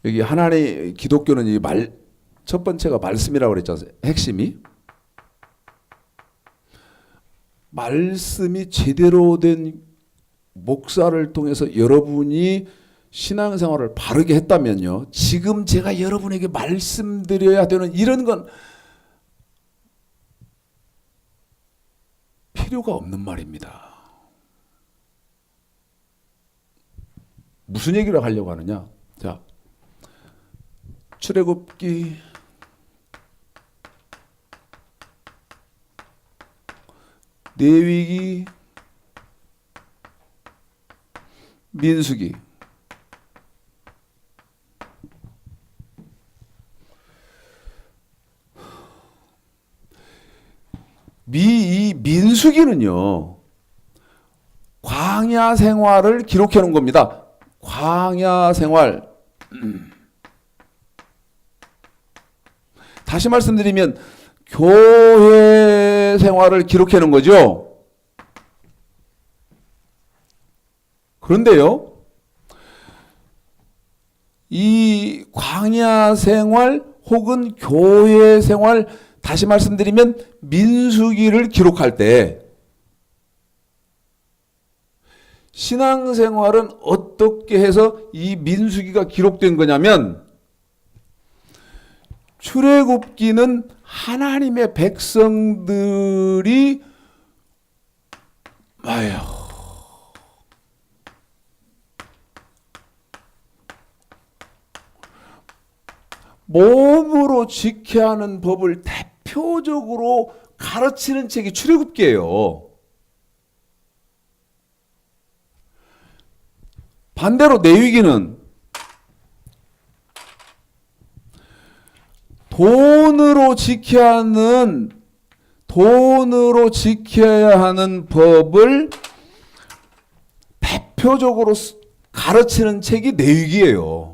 여기 하나님 기독교는 이 첫 번째가 말씀이라고 그랬죠. 핵심이 말씀이 제대로 된 목사를 통해서 여러분이 신앙생활을 바르게 했다면요. 지금 제가 여러분에게 말씀드려야 되는 이런 건 필요가 없는 말입니다. 무슨 얘기를 하려고 하느냐? 자, 출애굽기 레위기 민수기 이 민수기는요 광야 생활을 기록해 놓은 겁니다. 광야 생활. 다시 말씀드리면 교회 생활을 기록해 놓은 거죠. 그런데요 이 광야 생활 혹은 교회 생활, 다시 말씀드리면 민수기를 기록할 때 신앙생활은 어떻게 해서 이 민수기가 기록된 거냐면, 출애굽기는 하나님의 백성들이 몸으로 지켜야 하는 법을 대표적으로 가르치는 책이 출애굽기예요. 반대로 레위기는 돈으로 지켜야 하는 법을 대표적으로 가르치는 책이 레위기예요.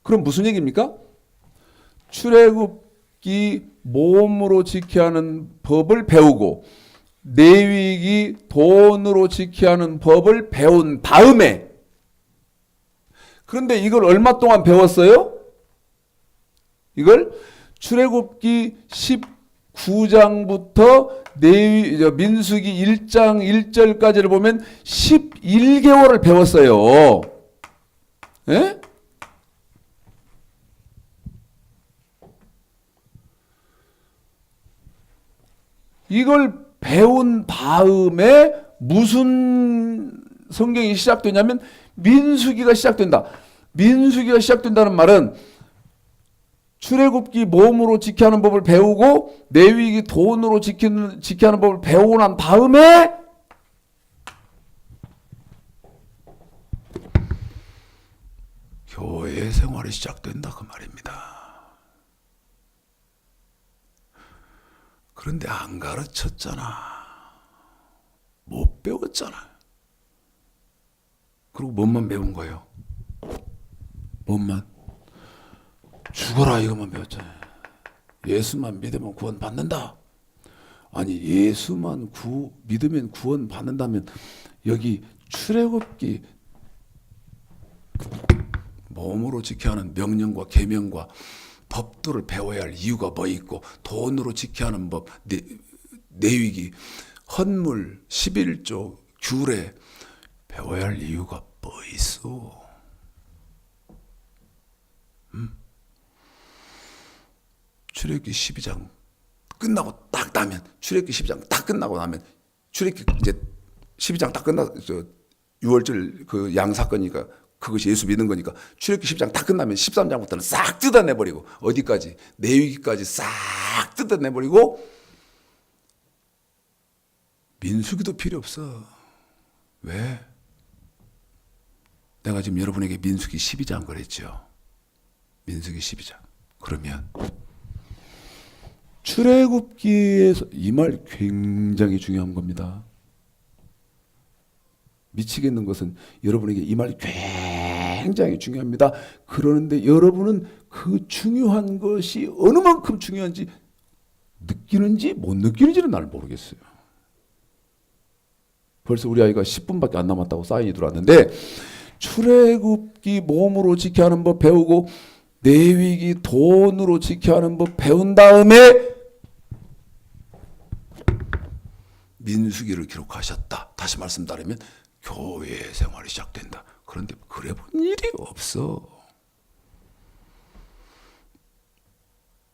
그럼 무슨 얘기입니까? 출애굽기 몸으로 지켜야 하는 법을 배우고 레위기 돈으로 지켜야 하는 법을 배운 다음에, 그런데 이걸 얼마 동안 배웠어요? 이걸 출애굽기 19장부터 민수기 1장 1절까지를 보면 11개월을 배웠어요. 예? 이걸 배운 다음에 무슨 성경이 시작되냐면 민수기가 시작된다. 민수기가 시작된다는 말은 출애굽기 몸으로 지켜야 하는 법을 배우고 레위기 돈으로 지켜야 하는 법을 배우고 난 다음에 교회 생활이 시작된다 그 말입니다. 그런데 안 가르쳤잖아. 못 배웠잖아. 그리고 뭔만 배운 거예요? 뭔만? 죽어라 이것만 배웠잖아요. 예수만 믿으면 구원 받는다. 아니 예수만 믿으면 구원 받는다면 여기 출애굽기 몸으로 지켜야 하는 명령과 계명과 법도를 배워야 할 이유가 뭐 있고, 돈으로 지켜야 하는 법, 레위기, 헌물, 11조, 규례 배워야 할 이유가 뭐 있어? 출애굽기 12장 끝나고 딱 나면, 출애굽기 12장 딱 끝나고 나면, 출애굽기 이제 12장 딱 끝나, 6월절 그 양 사건이니까 그것이 예수 믿는 거니까 출애굽기 10장 딱 끝나면 13장부터는 싹 뜯어내버리고, 어디까지? 레위기까지 싹 뜯어내버리고, 민수기도 필요 없어. 왜? 내가 지금 여러분에게 민수기 12장 그랬죠. 민수기 12장. 그러면 출애굽기에서 이 말 굉장히 중요한 겁니다. 미치겠는 것은 여러분에게 이 말이 굉장히 중요합니다. 그러는데 여러분은 그 중요한 것이 어느 만큼 중요한지 느끼는지 못 느끼는지는 날 모르겠어요. 벌써 우리 아이가 10분밖에 안 남았다고 사인이 들어왔는데, 출애굽기 몸으로 지켜야 하는 법 배우고 레위기 돈으로 지켜야 하는 법 배운 다음에 민수기를 기록하셨다. 다시 말씀드리면 교회 생활이 시작된다. 그런데 그래 본 일이 없어.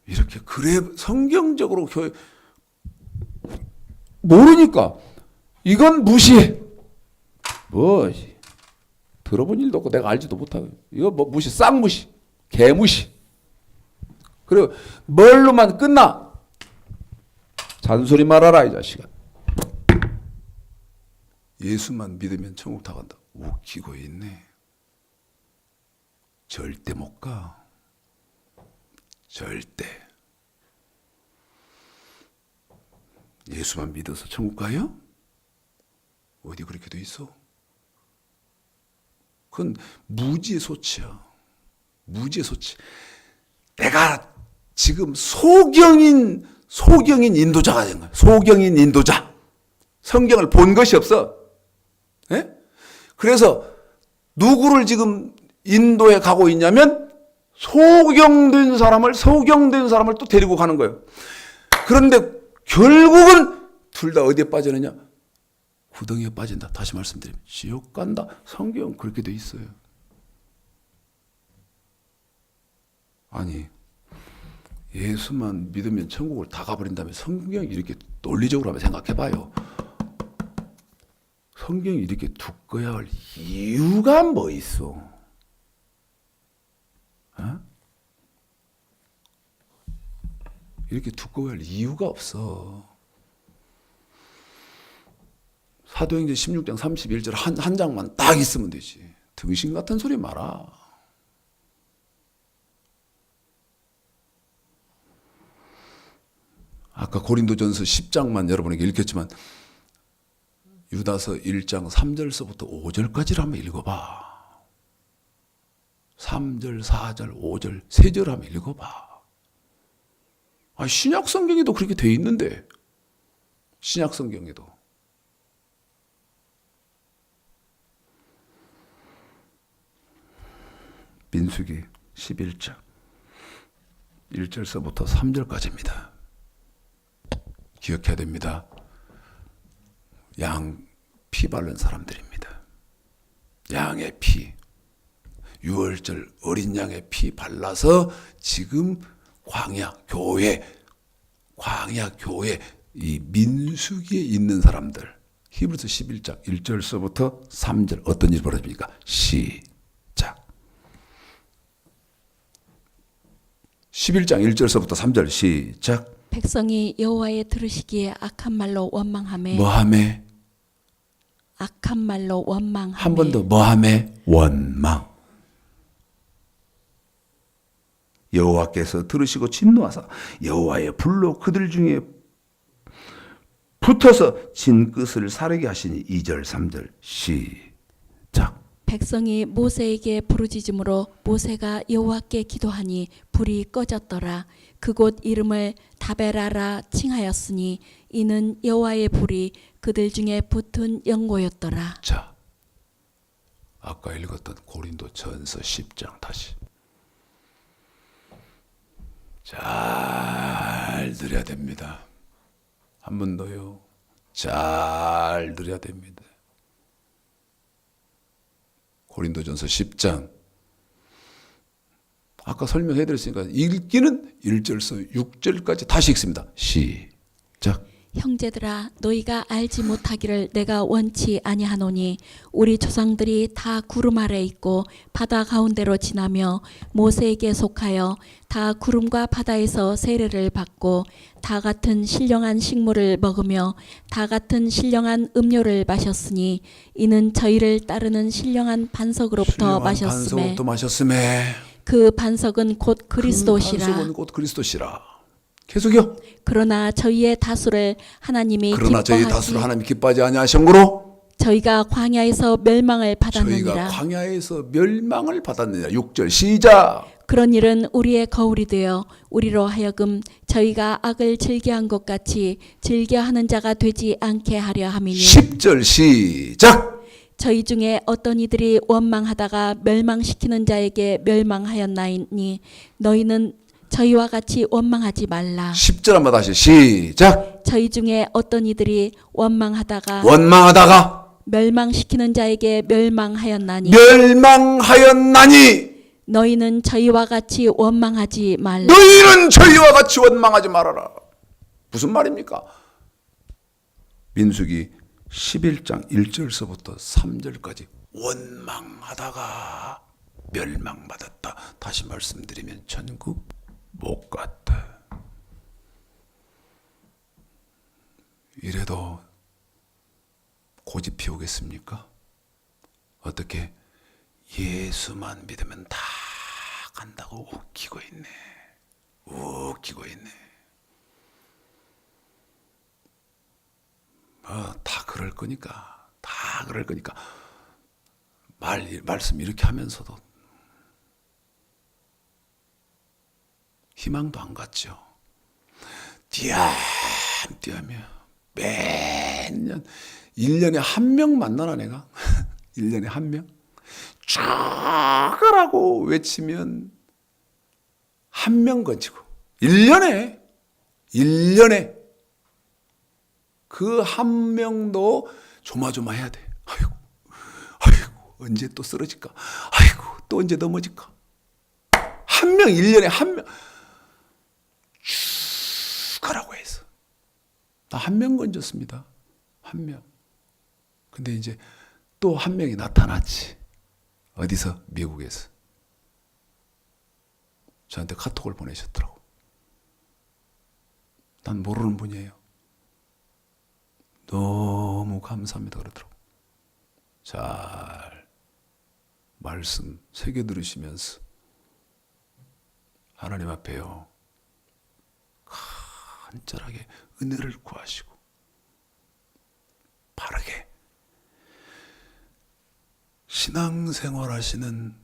이렇게 그래 성경적으로 교회 모르니까 이건 무시해. 뭐 들어본 일도 없고 내가 알지도 못하고 이거 뭐 무시, 쌍무시, 개무시. 그리고 뭘로만 끝나? 잔소리 말아라 이 자식아. 예수만 믿으면 천국 다 간다. 웃기고 있네. 절대 못 가. 절대. 예수만 믿어서 천국 가요? 어디 그렇게 돼 있어? 그건 무지의 소치야. 무지의 소치. 내가 지금 소경인 인도자가 된 거야. 소경인 인도자. 성경을 본 것이 없어. 예? 그래서 누구를 지금 인도에 가고 있냐면 소경된 사람을 또 데리고 가는 거예요. 그런데 결국은 둘 다 어디에 빠지느냐? 구덩이에 빠진다. 다시 말씀드리면 지옥 간다. 성경은 그렇게 돼 있어요. 아니 예수만 믿으면 천국을 다 가버린다면 성경이 이렇게 논리적으로 한번 생각해봐요. 성경이 이렇게 두꺼야 할 이유가 뭐 있어? 어? 이렇게 두꺼워야 할 이유가 없어. 사도행전 16장 31절 한 장만 딱 있으면 되지. 등신 같은 소리 마라. 아까 고린도전서 10장만 여러분에게 읽혔지만 유다서 1장 3절서부터 5절까지를 한번 읽어봐. 3절, 4절, 5절, 3절 한번 읽어봐. 신약 성경에도 그렇게 돼 있는데, 신약 성경에도. 민수기 11장 1절서부터 3절까지입니다. 기억해야 됩니다. 양 피 바른 사람들입니다. 양의 피, 유월절 어린 양의 피 발라서 지금 광야 교회 이 민수기에 있는 사람들. 히브리서 11장 1절서부터 3절 어떤 일이 벌어집니까? 시작. 11장 1절서부터 3절 시작. 백성이 여호와의 들으시기에 악한 말로 원망하매 뭐하매? 악한 말로 원망하매 한 번 더 뭐하매? 원망. 여호와께서 들으시고 진노하사 여호와의 불로 그들 중에 붙어서 진끝을 사르게 하시니 2절 3절 시작. 백성이 모세에게 부르짖음으로 모세가 여호와께 기도하니 불이 꺼졌더라. 그곳 이름을 다베라라 칭하였으니 이는 여호와의 불이 그들 중에 붙은 연고였더라. 자, 아까 읽었던 고린도전서 10장 다시 잘 들어야 됩니다. 한 번 더요. 잘 들어야 됩니다. 고린도전서 10장 아까 설명해드렸으니까 읽기는 1절서 6절까지 다시 읽습니다. 시작. 형제들아 너희가 알지 못하기를 내가 원치 아니하노니 우리 조상들이 다 구름 아래 있고 바다 가운데로 지나며 모세에게 속하여 다 구름과 바다에서 세례를 받고 다 같은 신령한 식물을 먹으며 다 같은 신령한 음료를 마셨으니 이는 저희를 따르는 신령한 반석으로부터 마셨음에 그 반석은 곧 그리스도시라. 그 반석은 곧 그리스도시라. 계속요. 그러나 저희의 다수를 하나님이 기뻐하지 아니하시므로 저희가 광야에서 멸망을 받았느니라. 6절 시작. 그런 일은 우리의 거울이 되어 우리로 하여금 저희가 악을 즐겨한 것 같이 즐겨하는 자가 되지 않게 하려 함이니 10절 시작. 저희 중에 어떤 이들이 원망하다가 멸망시키는 자에게 멸망하였나이니 너희는 저희와 같이 원망하지 말라. 10절 한번 다시 시작. 저희 중에 어떤 이들이 원망하다가 멸망시키는 자에게 멸망하였나니 너희는 저희와 같이 원망하지 말라. 너희는 저희와 같이 원망하지 말아라. 무슨 말입니까? 민수기 11장 1절서부터 3절까지 원망하다가 멸망받았다. 다시 말씀드리면 천국 못 갔다. 이래도 고집 피우겠습니까? 어떻게? 예수만 믿으면 다 간다고 웃기고 있네. 다 그럴 거니까. 말씀 이렇게 하면서도 희망도 안 갔죠. 띄엄띄엄이요. 매년 1년에 한 명 만나나 내가? 1년에 한 명? 죽으라고 외치면 한 명 건지고 1년에 그 한 명도 조마조마해야 돼. 아이고 언제 또 쓰러질까? 아이고 또 언제 넘어질까? 한 명 1년에 한 명 죽으라고 해서 나 한 명 건졌습니다. 한 명. 근데 이제 또 한 명이 나타났지. 어디서? 미국에서. 저한테 카톡을 보내셨더라고. 난 모르는 분이에요. 너무 감사합니다 그러더라고. 잘 말씀 새겨 들으시면서 하나님 앞에요 간절하게 은혜를 구하시고 바르게 신앙생활 하시는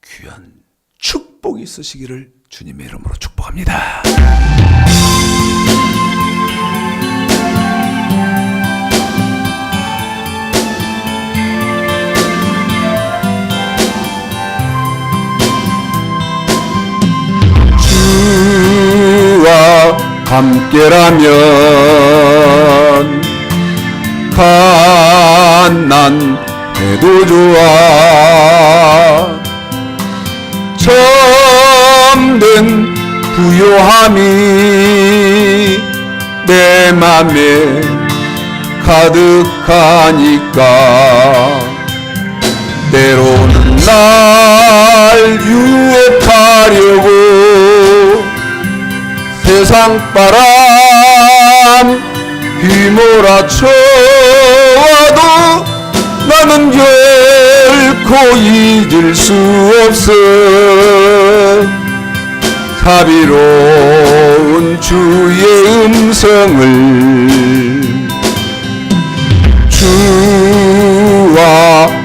귀한 축복이 있으시기를 주님의 이름으로 축복합니다. 주와 함께라면 가난해도 좋아. 참된 부요함이 내 맘에 가득하니까 때로는 날 유혹하려고 세상 바람 휘몰아쳐와도 나는 결코 잊을 수 없어. 자비로운 주의 음성을 주와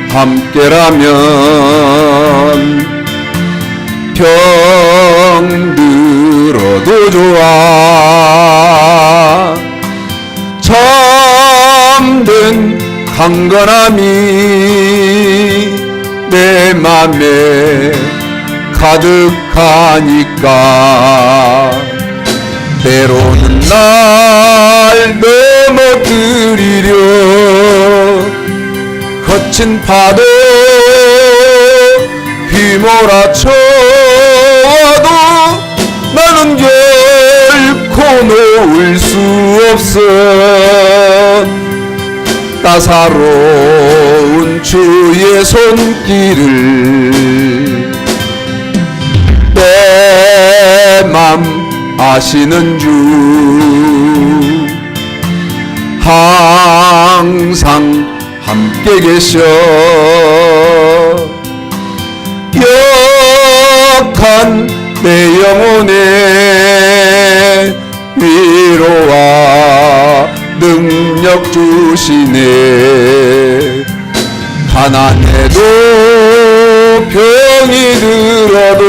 함께라면 병들어도 좋아. 참된 강건함이 내 맘에 가득하니까 때로는 날 넘어뜨리려 거친 파도 휘몰아쳐와도 나는 결코 놓을 수 없어. 따사로운 주의 손길을 내 맘 아시는 주 항상 함께 계셔. 약한 내 영혼에 위로와 능력 주시네. 가난해도 병이 들어도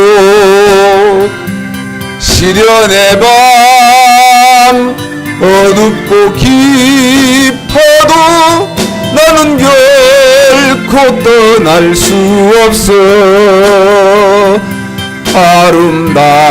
시련의 밤 어둡고 깊어도 나는 결코 떠날 수 없어. 아름다운